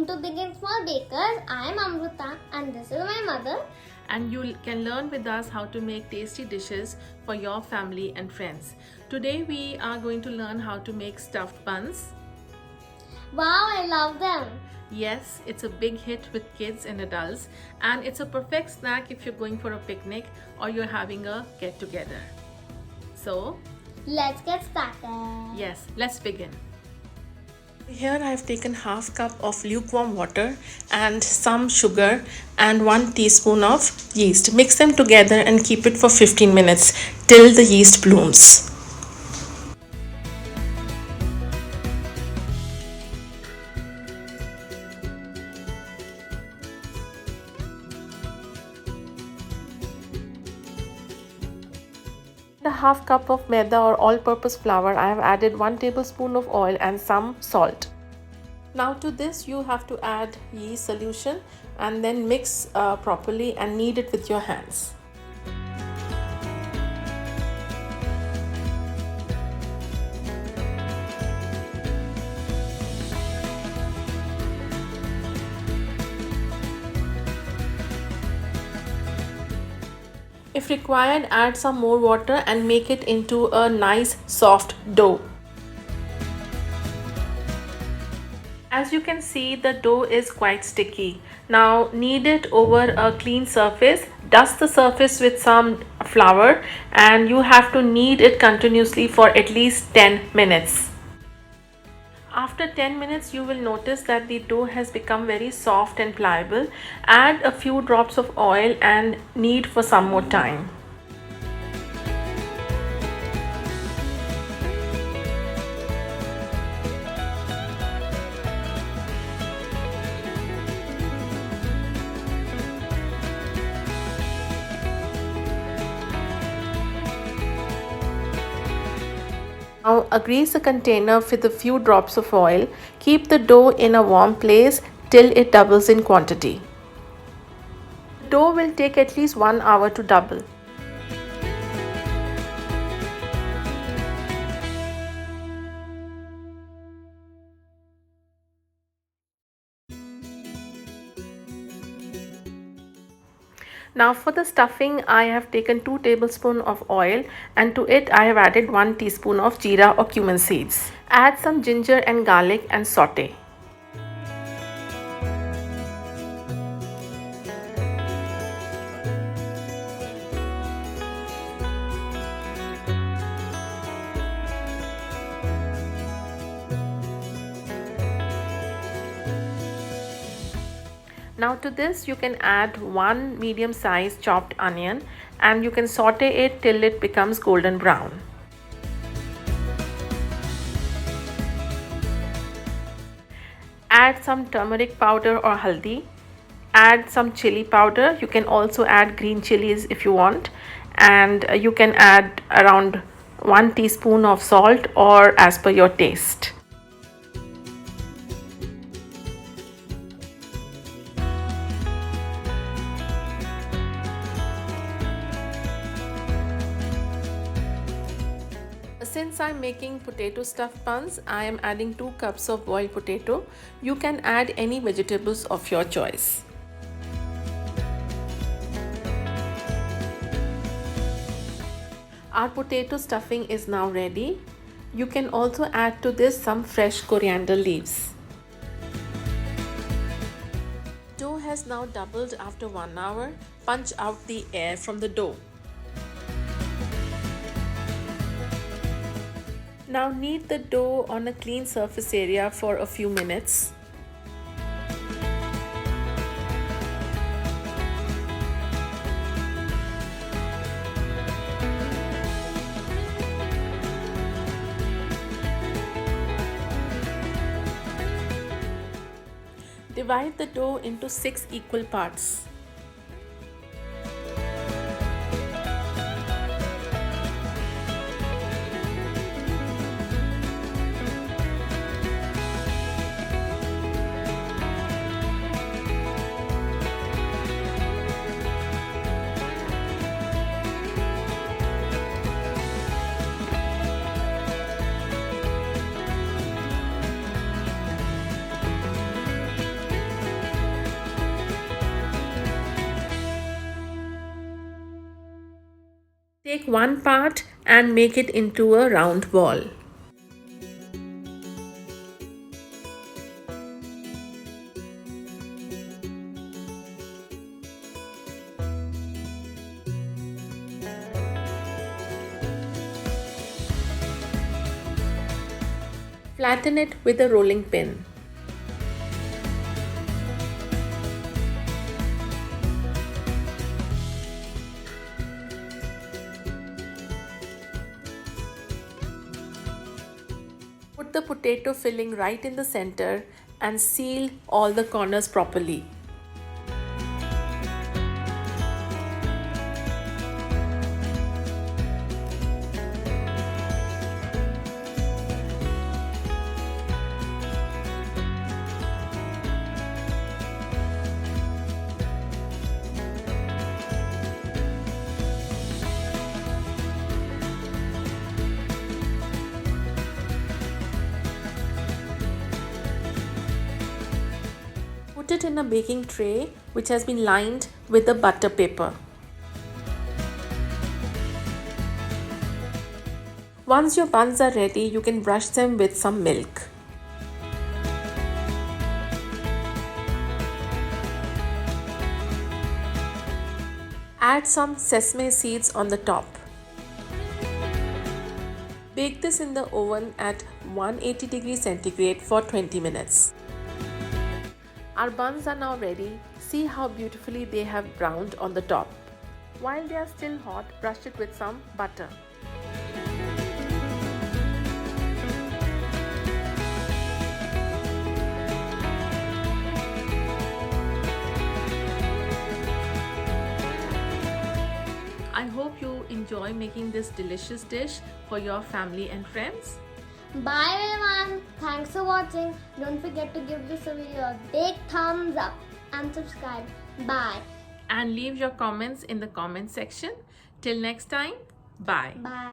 Welcome to Big and Small Bakers. I am Amruta and this is my mother. And you can learn with us how to make tasty dishes for your family and friends. Today we are going to learn how to make stuffed buns. Wow, I love them. Yes, it's a big hit with kids and adults, and it's a perfect snack if you're going for a picnic or you're having a get together. So, let's get started. Yes, let's begin. Here I have taken half cup of lukewarm water and some sugar and 1 teaspoon of yeast. Mix them together and keep it for 15 minutes till the yeast blooms. A half cup of maida or all-purpose flour, I have added 1 tablespoon of oil and some salt. Now to this you have to add yeast solution and then mix properly and knead it with your hands. If required, add some more water and make it into a nice soft dough. As you can see, the dough is quite sticky. Now knead it over a clean surface. Dust the surface with some flour and you have to knead it continuously for at least 10 minutes. After 10 minutes, you will notice that the dough has become very soft and pliable. Add a few drops of oil and knead for some more time. Now grease a container with a few drops of oil. Keep the dough in a warm place till it doubles in quantity. The dough will take at least 1 hour to double. Now for the stuffing, I have taken 2 tablespoons of oil and to it I have added 1 teaspoon of jeera or cumin seeds. Add some ginger and garlic and saute. Now to this you can add 1 medium-sized chopped onion and you can saute it till it becomes golden brown. Add some turmeric powder or haldi. Add some chili powder. You can also add green chilies if you want, and you can add around 1 teaspoon of salt or as per your taste. Since I'm making potato stuffed buns, I am adding 2 cups of boiled potato. You can add any vegetables of your choice. Our potato stuffing is now ready. You can also add to this some fresh coriander leaves. Dough has now doubled after 1 hour. Punch out the air from the dough. Now knead the dough on a clean surface area for a few minutes. Divide the dough into 6 equal parts. Take one part and make it into a round ball. Flatten it with a rolling pin. Put the potato filling right in the center and seal all the corners properly. Put it in a baking tray which has been lined with a butter paper. Once your buns are ready, you can brush them with some milk. Add some sesame seeds on the top. Bake this in the oven at 180 degrees centigrade for 20 minutes. Our buns are now ready. See how beautifully they have browned on the top. While they are still hot, brush it with some butter. I hope you enjoy making this delicious dish for your family and friends. Bye everyone. Thanks for watching. Don't forget to give this video a big thumbs up and subscribe. Bye. And leave your comments in the comment section. Till next time, bye. Bye.